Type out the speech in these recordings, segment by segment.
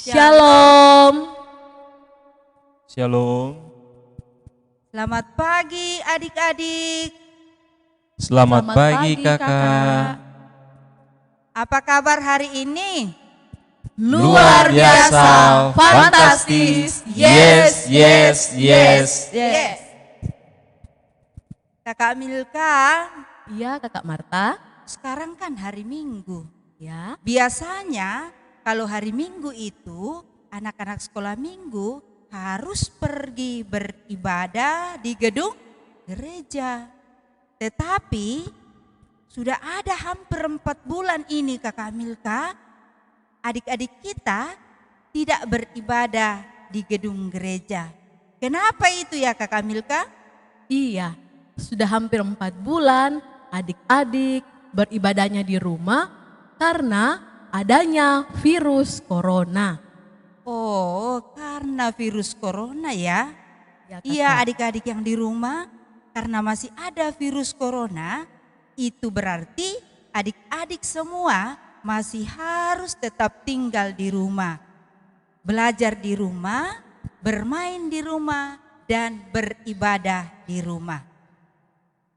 Shalom. Shalom. Selamat pagi adik-adik. Selamat pagi kakak. Apa kabar hari ini? Luar biasa, fantastis. Yes, yes, yes. Yes. Kakak Milka, Iya, Kakak Marta. sekarang kan hari Minggu. Ya. Biasanya kalau hari Minggu itu anak-anak sekolah minggu harus pergi beribadah di gedung gereja. Tetapi sudah ada hampir 4 bulan ini Kakak Milka, adik-adik kita tidak beribadah di gedung gereja. Kenapa itu ya Kakak Milka? Iya, sudah hampir 4 bulan adik-adik beribadahnya di rumah karena adanya virus corona. Oh, karena virus corona ya. Ya, Kakak. Iya adik-adik yang di rumah, karena masih ada virus corona, itu berarti adik-adik semua masih harus tetap tinggal di rumah. Belajar di rumah, bermain di rumah, dan beribadah di rumah.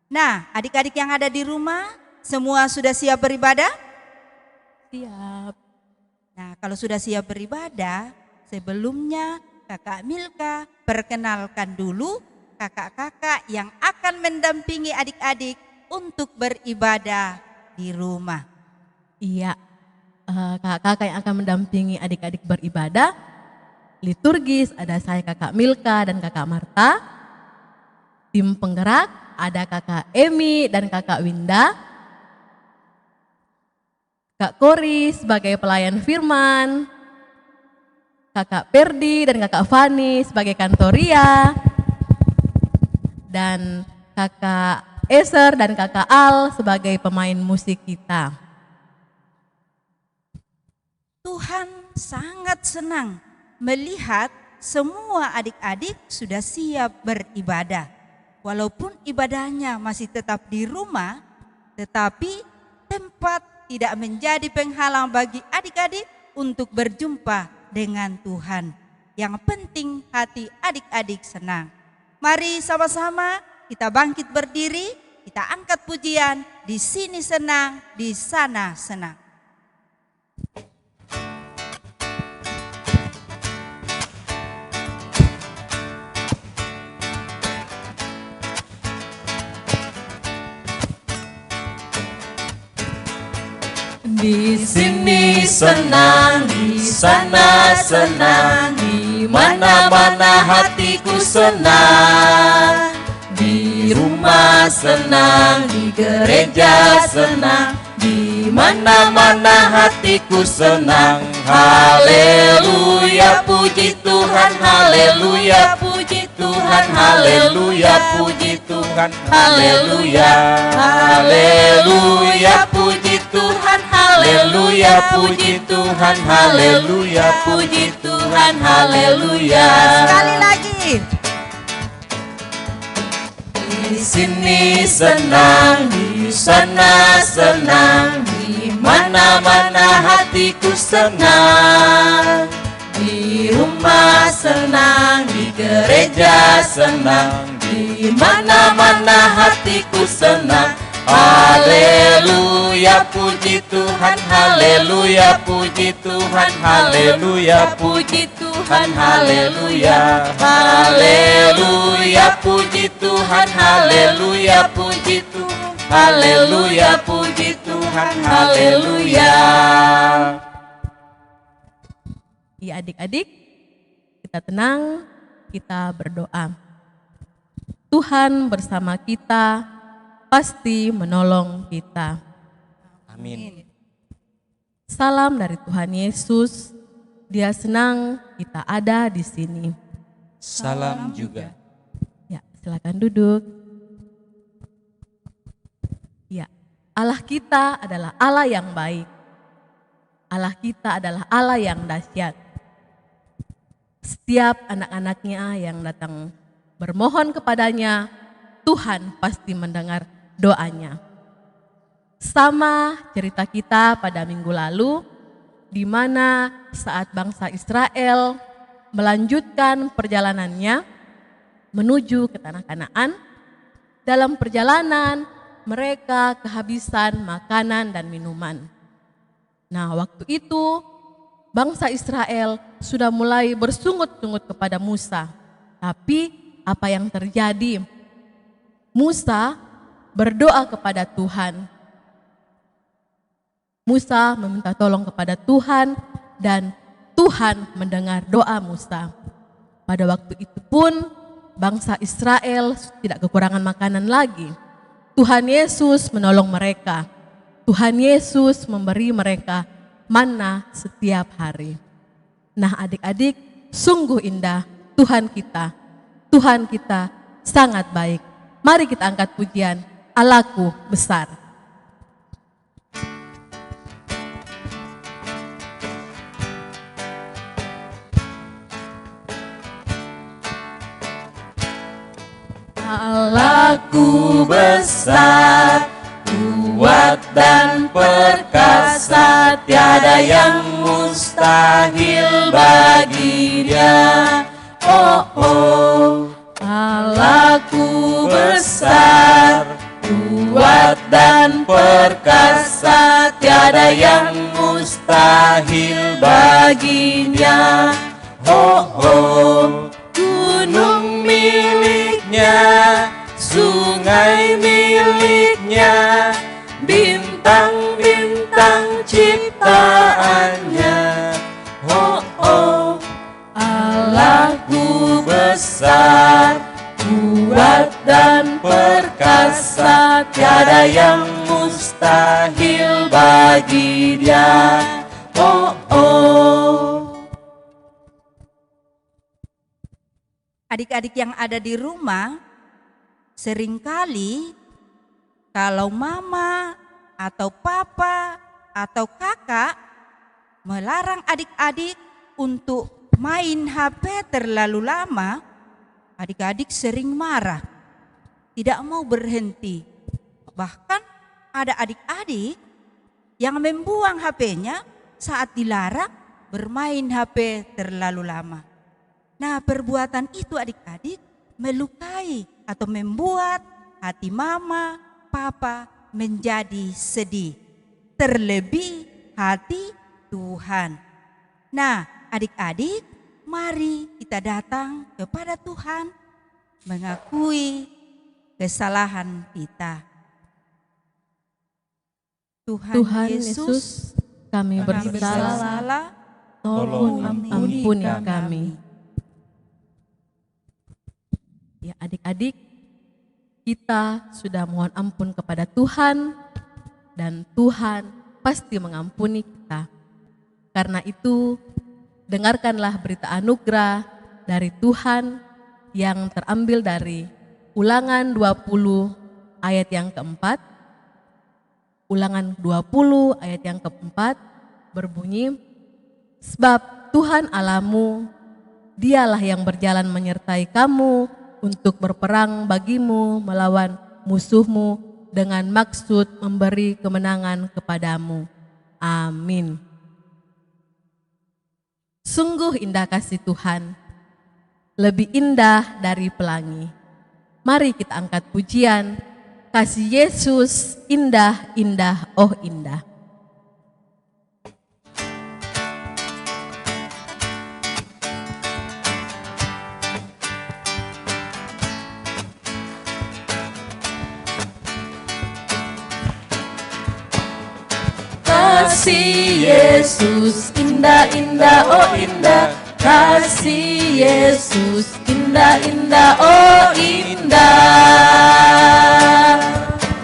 Nah, adik-adik yang ada di rumah, semua sudah siap beribadah? Siap. Nah, kalau sudah siap beribadah, sebelumnya Kakak Milka perkenalkan dulu kakak-kakak yang akan mendampingi adik-adik untuk beribadah di rumah. Iya, kakak-kakak yang akan mendampingi adik-adik beribadah liturgis ada saya Kakak Milka dan Kakak Marta. Tim penggerak ada Kakak Emi dan Kakak Winda. Kak Kori sebagai pelayan firman. Kakak Perdi dan Kakak Fani sebagai kantoria. Dan Kakak Eser dan Kakak Al sebagai pemain musik kita. Tuhan sangat senang melihat semua adik-adik sudah siap beribadah. Walaupun ibadahnya masih tetap di rumah, tetapi tempat tidak menjadi penghalang bagi adik-adik untuk berjumpa dengan Tuhan. Yang penting hati adik-adik senang. Mari sama-sama kita bangkit berdiri, kita angkat pujian, di sini senang, di sana senang. Di sini senang, di sana senang, di mana-mana hatiku senang. Di rumah senang, di gereja senang, di mana-mana hatiku senang. Haleluya, puji Tuhan, haleluya, puji Tuhan, haleluya, puji Tuhan, haleluya, haleluya, puji Tuhan, haleluya, puji Tuhan, haleluya, puji Tuhan, haleluya. Sekali lagi. Di sini senang, di sana senang, di mana-mana hatiku senang. Di rumah senang, di gereja senang, di mana-mana hatiku senang. Haleluya, puji Tuhan, haleluya, puji Tuhan, haleluya, puji Tuhan, haleluya, haleluya, puji Tuhan, haleluya, puji Tuhan, haleluya, puji Tuhan, haleluya. Ya adik-adik, kita tenang, kita berdoa. Tuhan bersama kita, pasti menolong kita. Amin. Salam dari Tuhan Yesus. Dia senang kita ada di sini. Salam juga. Ya, silakan duduk. Ya, Allah kita adalah Allah yang baik. Allah kita adalah Allah yang dahsyat. Setiap anak-anaknya yang datang bermohon kepadanya, Tuhan pasti mendengar doanya. Sama cerita kita pada minggu lalu, di mana saat bangsa Israel melanjutkan perjalanannya menuju ke tanah Kanaan, dalam perjalanan mereka kehabisan makanan dan minuman. Nah, waktu itu bangsa Israel sudah mulai bersungut-sungut kepada Musa. Tapi apa yang terjadi? Musa berdoa kepada Tuhan. Musa meminta tolong kepada Tuhan dan Tuhan mendengar doa Musa. Pada waktu itu pun bangsa Israel tidak kekurangan makanan lagi. Tuhan Yesus menolong mereka. Tuhan Yesus memberi mereka manna setiap hari. Nah, adik-adik, sungguh indah Tuhan kita. Tuhan kita sangat baik. Mari kita angkat pujian, Allahku besar. Allahku besar, kuat dan perkasa, tiada yang mustahil bagi Dia. Oh, oh, Allahku besar, kuat dan perkasa, tiada yang mustahil baginya. Oh, oh, gunung miliknya, sungai miliknya, bintang-bintang ciptaannya. Oh, oh, Allahku besar, kuat dan perkasa, tiada yang mustahil bagi Dia. Oh, oh. Adik-adik yang ada di rumah, seringkali kalau mama atau papa atau kakak melarang adik-adik untuk main HP terlalu lama, adik-adik sering marah, tidak mau berhenti. Bahkan ada adik-adik yang membuang HP-nya saat dilarang bermain HP terlalu lama. Nah, perbuatan itu adik-adik melukai atau membuat hati mama, papa menjadi sedih. Terlebih hati Tuhan. Nah, adik-adik, mari kita datang kepada Tuhan mengakui kesalahan kita. Tuhan Yesus, kami bersalah, tolong ampuni kami. Ya, adik-adik, kita sudah mohon ampun kepada Tuhan dan Tuhan pasti mengampuni kita. Karena itu, dengarkanlah berita anugerah dari Tuhan yang terambil dari Ulangan 20 ayat yang keempat. Ulangan 20 ayat yang keempat berbunyi, sebab Tuhan Allahmu, Dialah yang berjalan menyertai kamu untuk berperang bagimu melawan musuhmu dengan maksud memberi kemenangan kepadamu. Amin. Sungguh indah kasih Tuhan, lebih indah dari pelangi. Mari kita angkat pujian, kasih Yesus indah, indah, oh indah. Kasih Yesus indah, indah, oh indah. Kasih Yesus indah, indah, oh indah.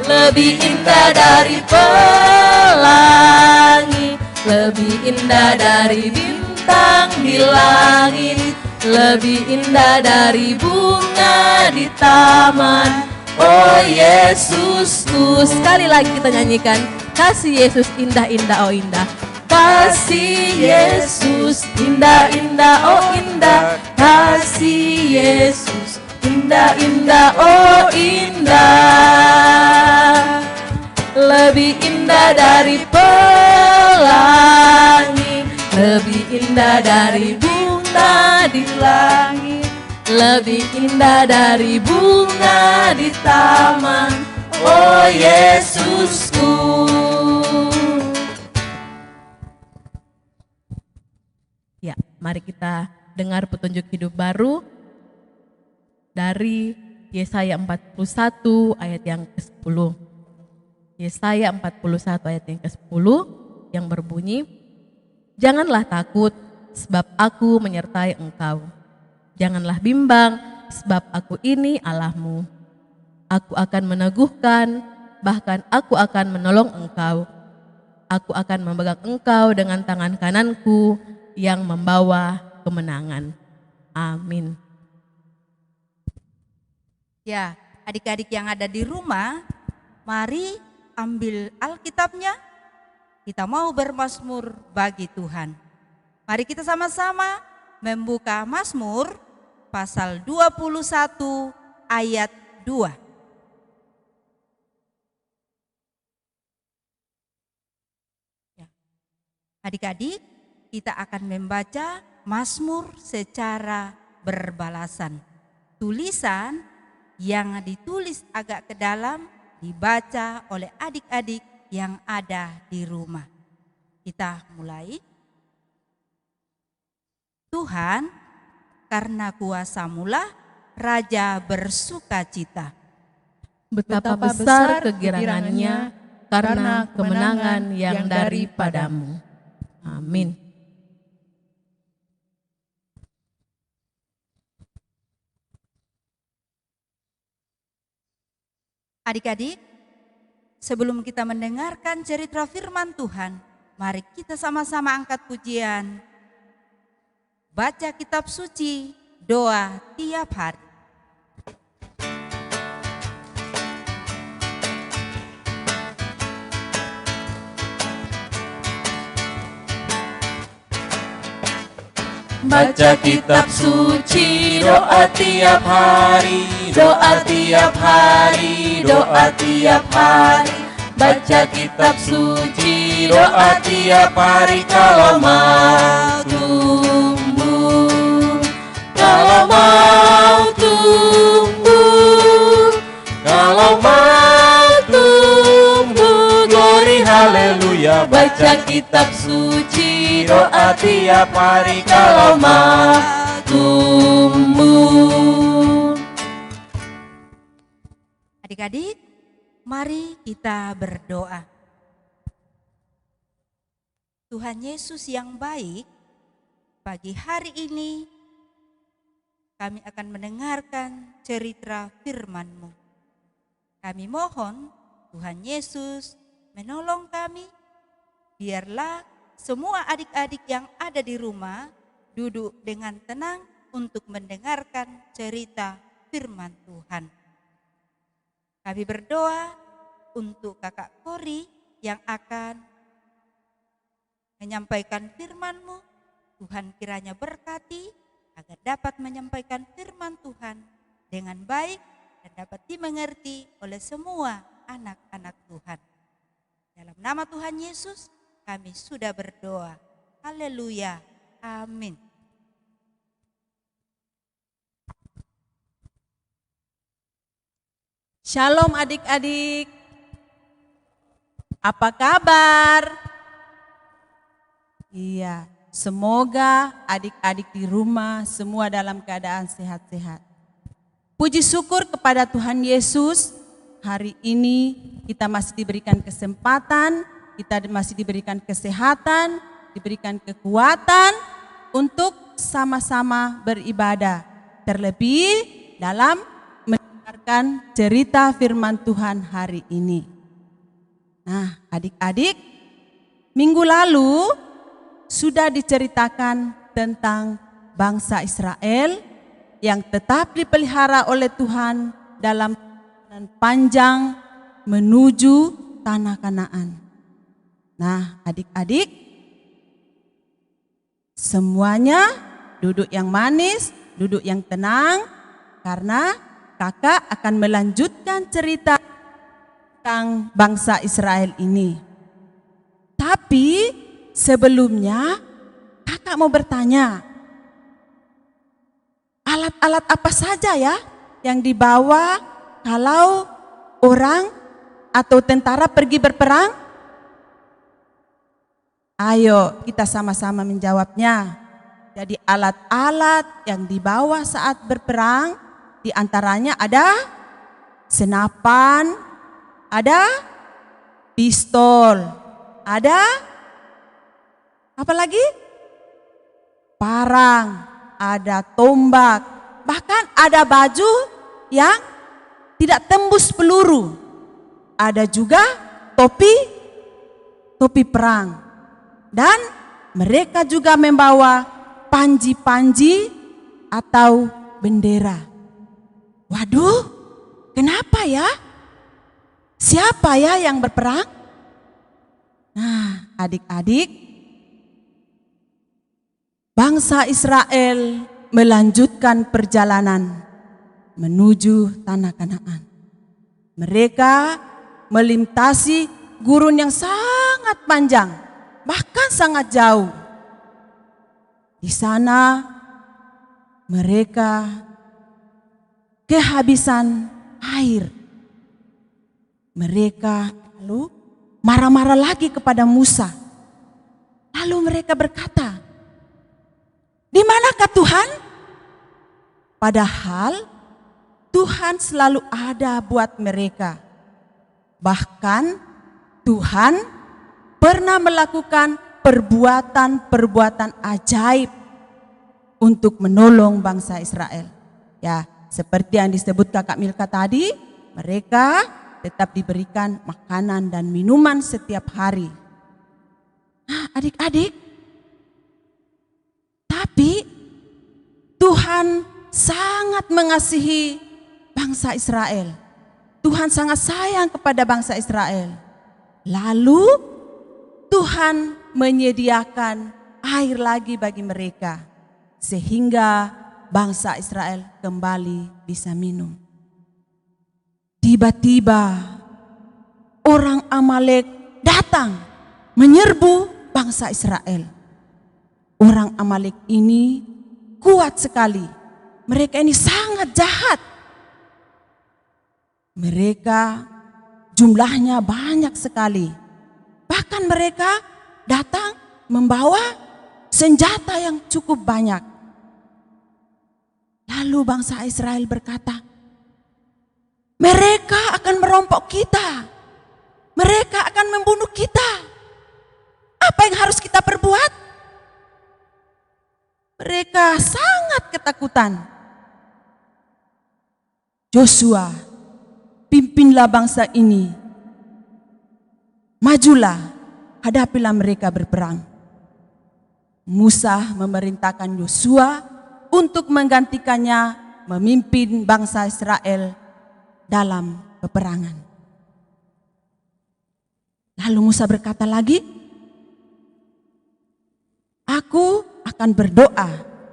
Lebih indah dari pelangi, lebih indah dari bintang di langit, lebih indah dari bunga di taman. Oh Yesusku. Sekali lagi kita nyanyikan, kasih Yesus indah, indah, oh indah. Kasih Yesus indah, indah, oh indah. Kasih Yesus indah, indah, oh indah. Lebih indah dari pelangi, indah dari bunga di langit, lebih indah dari bunga di taman. Oh Yesusku. Ya, mari kita dengar petunjuk hidup baru dari Yesaya 41 ayat yang ke-10. Yesaya 41 ayat yang ke-10 yang berbunyi, "Janganlah takut, sebab aku menyertai engkau. Janganlah bimbang, sebab aku ini Allahmu. Aku akan meneguhkan, bahkan aku akan menolong engkau. Aku akan memegang engkau dengan tangan kananku yang membawa kemenangan." Amin. Ya, adik-adik yang ada di rumah, mari ambil Alkitabnya. Kita mau bermazmur bagi Tuhan. Mari kita sama-sama membuka Mazmur pasal 21 ayat 2. Adik-adik, kita akan membaca Mazmur secara berbalasan. Tulisan yang ditulis agak ke dalam dibaca oleh adik-adik yang ada di rumah. Kita mulai. Tuhan, karena kuasa-Mu-lah Raja bersukacita. Betapa besar kegirangannya karena kemenangan yang daripadamu. Amin. Adik-adik, sebelum kita mendengarkan cerita firman Tuhan, mari kita sama-sama angkat pujian. Baca kitab suci, doa tiap hari. Baca kitab suci, doa tiap hari, doa tiap hari, doa tiap hari. Baca kitab suci, doa tiap hari. Kalau mau tumbuh, kalau mau tumbuh, kalau mau tumbuh, glory haleluya. Baca kitab suci, doa tiap hari. Kalau mau tumbuh. Adik-adik, mari kita berdoa. Tuhan Yesus yang baik, pagi hari ini kami akan mendengarkan cerita firman-Mu. Kami mohon Tuhan Yesus menolong kami, biarlah semua adik-adik yang ada di rumah duduk dengan tenang untuk mendengarkan cerita firman Tuhan. Kami berdoa untuk Kakak Kori yang akan menyampaikan firman-Mu. Tuhan kiranya berkati agar dapat menyampaikan firman Tuhan dengan baik dan dapat dimengerti oleh semua anak-anak Tuhan. Dalam nama Tuhan Yesus kami sudah berdoa. Haleluya. Amin. Shalom adik-adik. Apa kabar? Iya, semoga adik-adik di rumah semua dalam keadaan sehat-sehat. Puji syukur kepada Tuhan Yesus, hari ini kita masih diberikan kesempatan, kita masih diberikan kesehatan, diberikan kekuatan untuk sama-sama beribadah. Terlebih dalam mendengarkan cerita firman Tuhan hari ini. Nah, adik-adik, minggu lalu sudah diceritakan tentang bangsa Israel yang tetap dipelihara oleh Tuhan dalam perjalanan panjang menuju tanah Kanaan. Nah, adik-adik, semuanya duduk yang manis, duduk yang tenang, karena kakak akan melanjutkan cerita tentang bangsa Israel ini. Tapi sebelumnya kakak kakak mau bertanya, alat-alat apa saja ya yang dibawa kalau orang atau tentara pergi berperang? Ayo kita sama-sama menjawabnya. Jadi alat-alat yang dibawa saat berperang, di antaranya ada senapan, ada pistol, ada apa lagi? Parang, ada tombak, bahkan ada baju yang tidak tembus peluru. Ada juga topi perang. Dan mereka juga membawa panji-panji atau bendera. Waduh, kenapa ya? Siapa ya yang berperang? Nah, adik-adik, bangsa Israel melanjutkan perjalanan menuju tanah Kanaan. Mereka melintasi gurun yang sangat panjang, bahkan sangat jauh. Di sana mereka kehabisan air. Mereka lalu marah-marah lagi kepada Musa. Lalu mereka berkata, "Di manakah Tuhan?" Padahal Tuhan selalu ada buat mereka. Bahkan Tuhan pernah melakukan perbuatan-perbuatan ajaib untuk menolong bangsa Israel. Ya, seperti yang disebut Kakak Milka tadi, mereka tetap diberikan makanan dan minuman setiap hari. Nah, adik-adik, tapi Tuhan sangat mengasihi bangsa Israel. Tuhan sangat sayang kepada bangsa Israel. Lalu Tuhan menyediakan air lagi bagi mereka, sehingga bangsa Israel kembali bisa minum. Tiba-tiba orang Amalek datang menyerbu bangsa Israel. Orang Amalek ini kuat sekali. Mereka ini sangat jahat. Mereka jumlahnya banyak sekali. Bahkan mereka datang membawa senjata yang cukup banyak. Lalu bangsa Israel berkata, "Mereka akan merompok kita. Mereka akan membunuh kita. Apa yang harus kita perbuat?" Mereka sangat ketakutan. "Yosua, pimpinlah bangsa ini. Majulah, hadapilah mereka berperang." Musa memerintahkan Yosua untuk menggantikannya memimpin bangsa Israel dalam peperangan. Lalu Musa berkata lagi, "Aku akan berdoa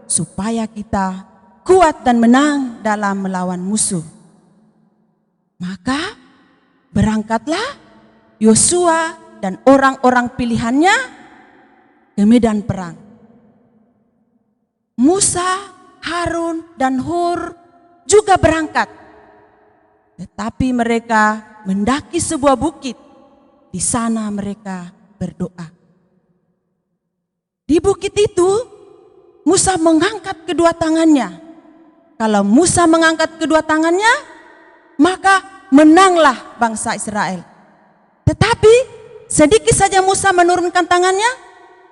supaya kita kuat dan menang dalam melawan musuh." Maka berangkatlah Yosua dan orang-orang pilihannya ke medan perang. Musa, Harun, dan Hur juga berangkat. Tetapi mereka mendaki sebuah bukit. Di sana mereka berdoa. Di bukit itu, Musa mengangkat kedua tangannya. Kalau Musa mengangkat kedua tangannya, maka menanglah bangsa Israel. Tetapi sedikit saja Musa menurunkan tangannya,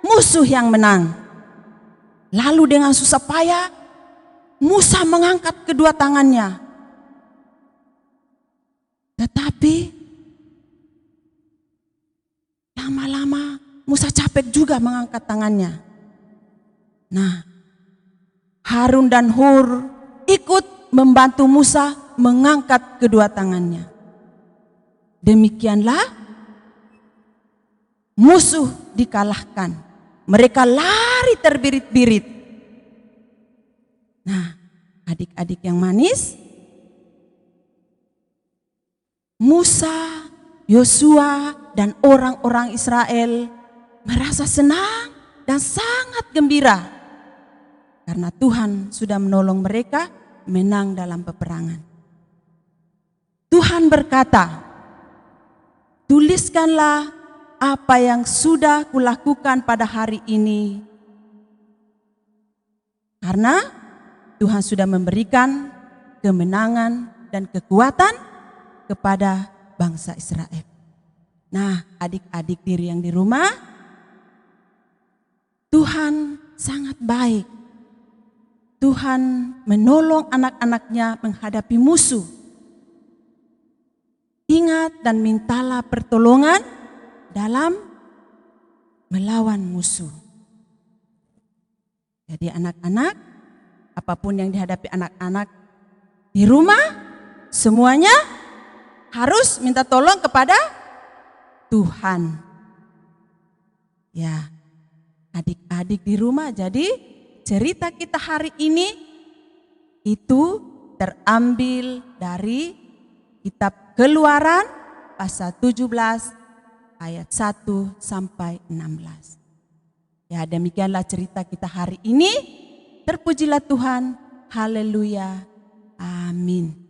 musuh yang menang. Lalu dengan susah payah, Musa mengangkat kedua tangannya. Tetapi lama-lama Musa capek juga mengangkat tangannya. Nah, Harun dan Hur ikut membantu Musa mengangkat kedua tangannya. Demikianlah musuh dikalahkan. Mereka lari terbirit-birit. Nah, adik-adik yang manis, Musa, Yosua, dan orang-orang Israel merasa senang dan sangat gembira karena Tuhan sudah menolong mereka menang dalam peperangan. Tuhan berkata, tuliskanlah apa yang sudah kulakukan pada hari ini, karena Tuhan sudah memberikan kemenangan dan kekuatan kepada bangsa Israel. Nah, adik-adik diri yang di rumah, Tuhan sangat baik. Tuhan menolong anak-anaknya menghadapi musuh. Ingat dan mintalah pertolongan dalam melawan musuh. Jadi anak-anak, apapun yang dihadapi anak-anak di rumah, semuanya harus minta tolong kepada Tuhan. Ya, adik-adik di rumah, jadi cerita kita hari ini itu terambil dari kitab Keluaran pasal 17 ayat 1 sampai 16. Ya, demikianlah cerita kita hari ini. Terpujilah Tuhan. Haleluya. Amin.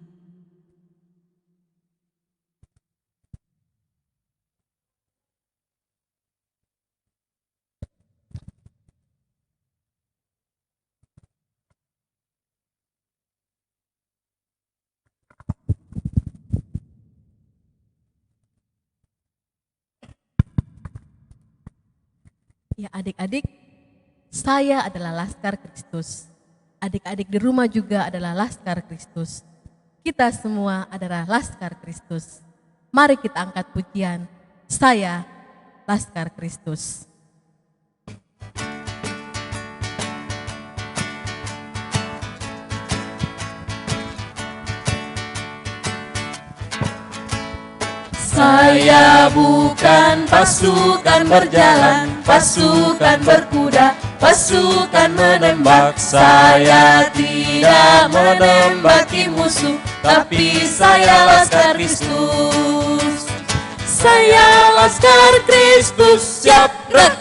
Ya adik-adik, saya adalah Laskar Kristus. Adik-adik di rumah juga adalah Laskar Kristus. Kita semua adalah Laskar Kristus. Mari kita angkat pujian, saya Laskar Kristus. Saya bukan pasukan berjalan, pasukan berkuda, pasukan menembak. Saya tidak menembaki musuh, tapi saya Laskar Kristus. Saya Laskar Kristus, siap gerak.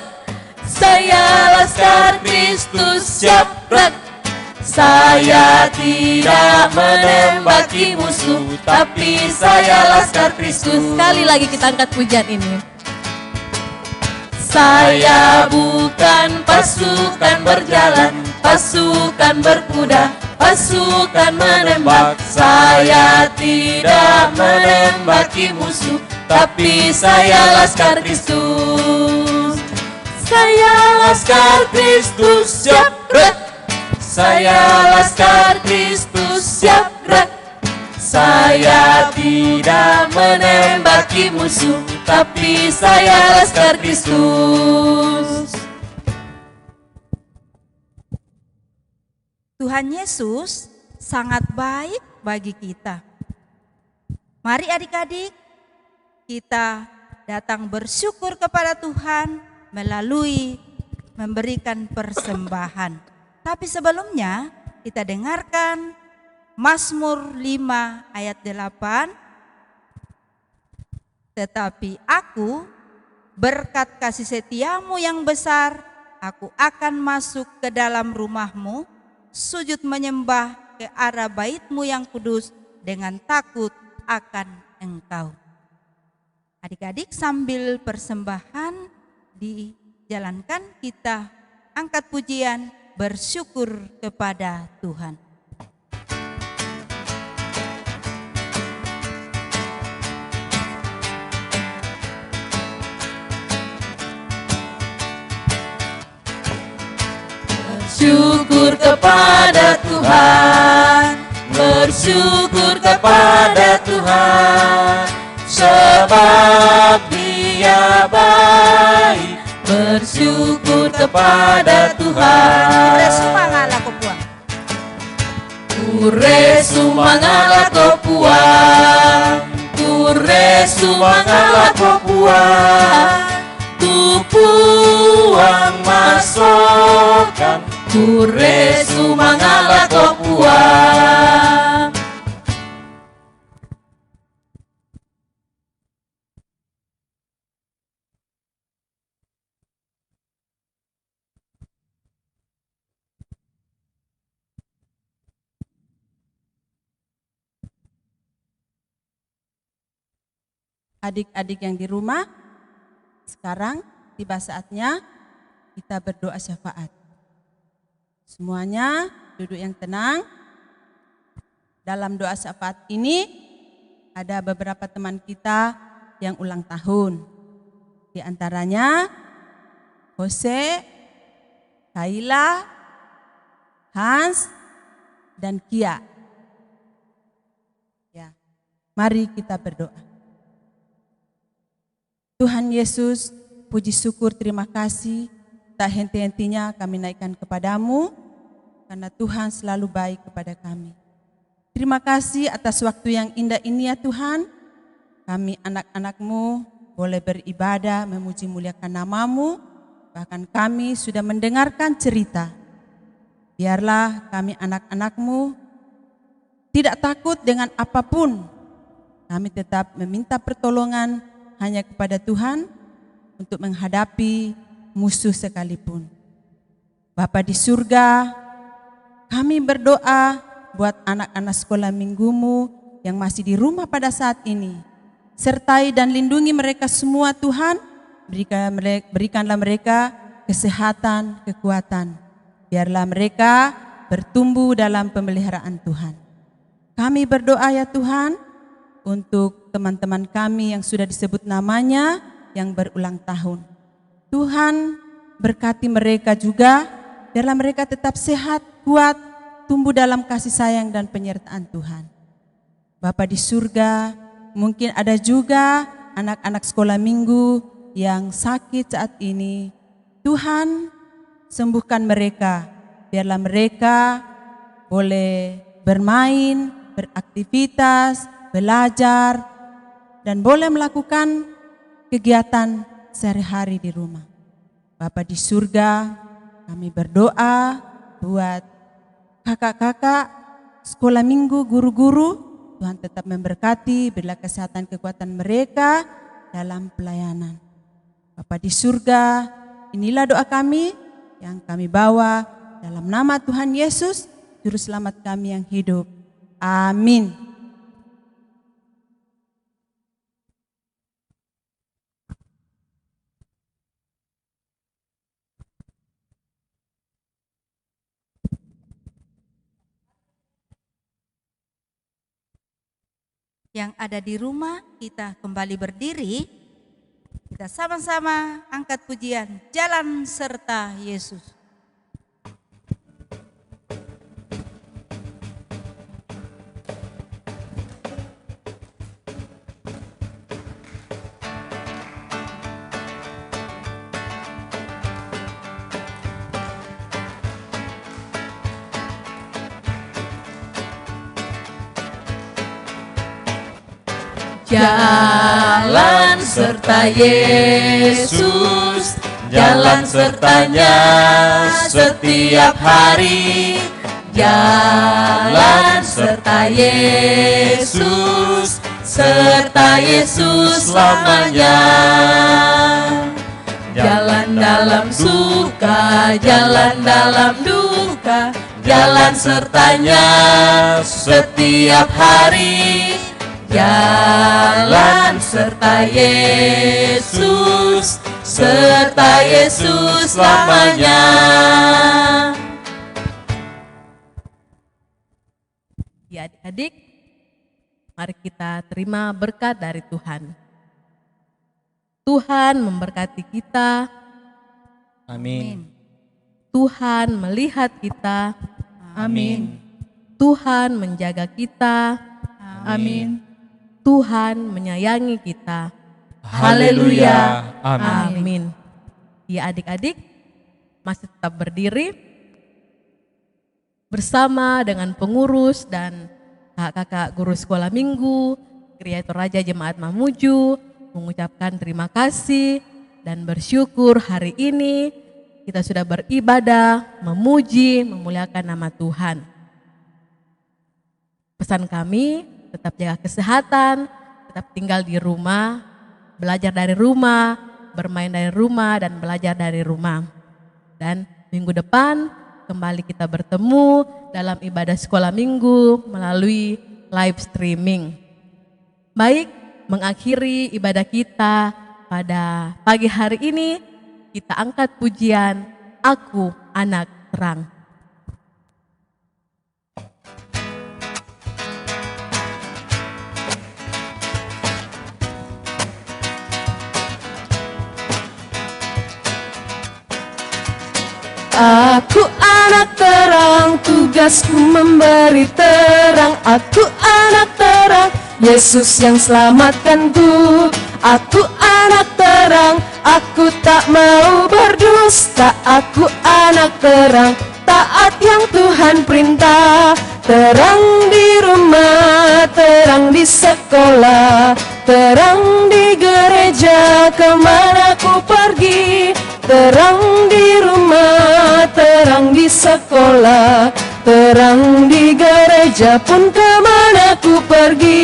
Saya Laskar Kristus, siap gerak. Saya tidak menembaki musuh, tapi saya Laskar Kristus. Sekali lagi kita angkat pujian ini. Saya bukan pasukan berjalan, pasukan berkuda, pasukan menembak. Saya tidak menembaki musuh, tapi saya Laskar Kristus. Saya Laskar Kristus, siap gerak. Saya Laskar Kristus, siap gerak. Saya tidak menembaki musuh, tapi saya Laskar Kristus. Tuhan Yesus sangat baik bagi kita. Mari adik-adik, kita datang bersyukur kepada Tuhan melalui memberikan persembahan. Tapi sebelumnya kita dengarkan Mazmur 5 ayat 8. Tetapi aku, berkat kasih setiamu yang besar, aku akan masuk ke dalam rumahmu, sujud menyembah ke arah baitmu yang kudus dengan takut akan engkau. Adik-adik, sambil persembahan dijalankan, kita angkat pujian bersyukur kepada Tuhan. Bersyukur kepada Tuhan, bersyukur kepada Tuhan, sebab Dia baik. Bersyukur kepada Tuhan. Kure sumangala ko puang, kure sumangala ko puang, tu puang masukkan, kure sumangala ko puang. adik-adik yang di rumah, sekarang tiba saatnya kita berdoa syafaat. Semuanya duduk yang tenang. Dalam doa syafaat ini ada beberapa teman kita yang ulang tahun. Di antaranya Jose, Kaila, Hans, dan Kia. Ya, mari kita berdoa. Tuhan Yesus, puji syukur terima kasih tak henti-hentinya kami naikkan kepadamu karena Tuhan selalu baik kepada kami. Terima kasih atas waktu yang indah ini ya Tuhan. Kami anak-anak-Mu boleh beribadah, memuji muliakan nama-Mu. Bahkan kami sudah mendengarkan cerita. Biarlah kami anak-anak-Mu tidak takut dengan apapun. Kami tetap meminta pertolongan hanya kepada Tuhan untuk menghadapi musuh sekalipun. Bapa di surga, kami berdoa buat anak-anak sekolah minggumu yang masih di rumah pada saat ini. Sertai dan lindungi mereka semua Tuhan, berikanlah mereka kesehatan, kekuatan. Biarlah mereka bertumbuh dalam pemeliharaan Tuhan. Kami berdoa ya Tuhan untuk teman-teman kami yang sudah disebut namanya yang berulang tahun. Tuhan berkati mereka juga, biarlah mereka tetap sehat, kuat, tumbuh dalam kasih sayang dan penyertaan Tuhan. Bapa di surga, mungkin ada juga anak-anak sekolah minggu yang sakit saat ini. Tuhan, sembuhkan mereka. Biarlah mereka boleh bermain, beraktivitas, belajar, dan boleh melakukan kegiatan sehari-hari di rumah. Bapa di surga, kami berdoa buat kakak-kakak sekolah minggu, guru-guru. Tuhan tetap memberkati, berilah kesehatan kekuatan mereka dalam pelayanan. Bapa di surga, inilah doa kami yang kami bawa dalam nama Tuhan Yesus, Juru Selamat kami yang hidup. Amin. Yang ada di rumah, kita kembali berdiri. Kita sama-sama angkat pujian Jalan Serta Yesus. Jalan serta Yesus, jalan sertanya setiap hari. Jalan serta Yesus, serta Yesus selamanya. Jalan dalam suka, jalan dalam duka, jalan sertanya setiap hari. Jalan serta Yesus, serta Yesus selamanya. Ya adik-adik, mari kita terima berkat dari Tuhan. Tuhan memberkati kita. Amin. Tuhan melihat kita. Amin. Tuhan menjaga kita. Amin. Tuhan menyayangi kita. Haleluya. Amin. Amin. Ya adik-adik, masih tetap berdiri bersama dengan pengurus dan kakak-kakak guru sekolah minggu, Kreator Raja Jemaat Mamuju, mengucapkan terima kasih dan bersyukur hari ini kita sudah beribadah, memuji, memuliakan nama Tuhan. Pesan kami, tetap jaga kesehatan, tetap tinggal di rumah, belajar dari rumah, bermain dari rumah, dan belajar dari rumah. Dan minggu depan kembali kita bertemu dalam ibadah sekolah minggu melalui live streaming. Baik, mengakhiri ibadah kita pada pagi hari ini, kita angkat pujian Aku Anak Terang. Aku anak terang, tugasku memberi terang. Aku anak terang, Yesus yang selamatkanku. Aku anak terang, aku tak mau berdusta. Aku anak terang, taat yang Tuhan perintah. Terang di rumah, terang di sekolah, terang di gereja, kemana ku pergi. Terang di rumah, terang di sekolah, terang di gereja pun kemana ku pergi.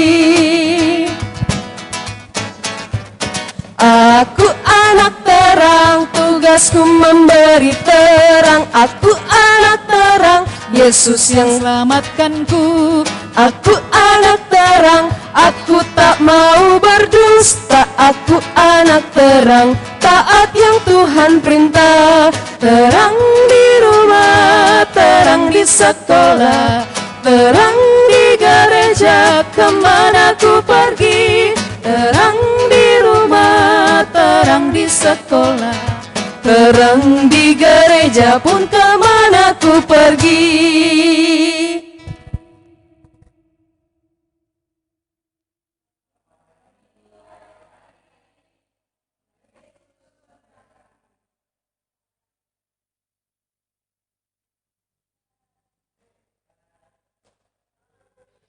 Aku anak terang, tugasku memberi terang. Aku anak terang, Yesus yang selamatkanku. Aku anak terang, aku tak mau berdusta. Aku anak terang, taat yang Tuhan perintah. Terang di rumah, terang di sekolah, terang di gereja, kemana ku pergi. Terang di rumah, terang di sekolah, terang di gereja pun kemana ku pergi.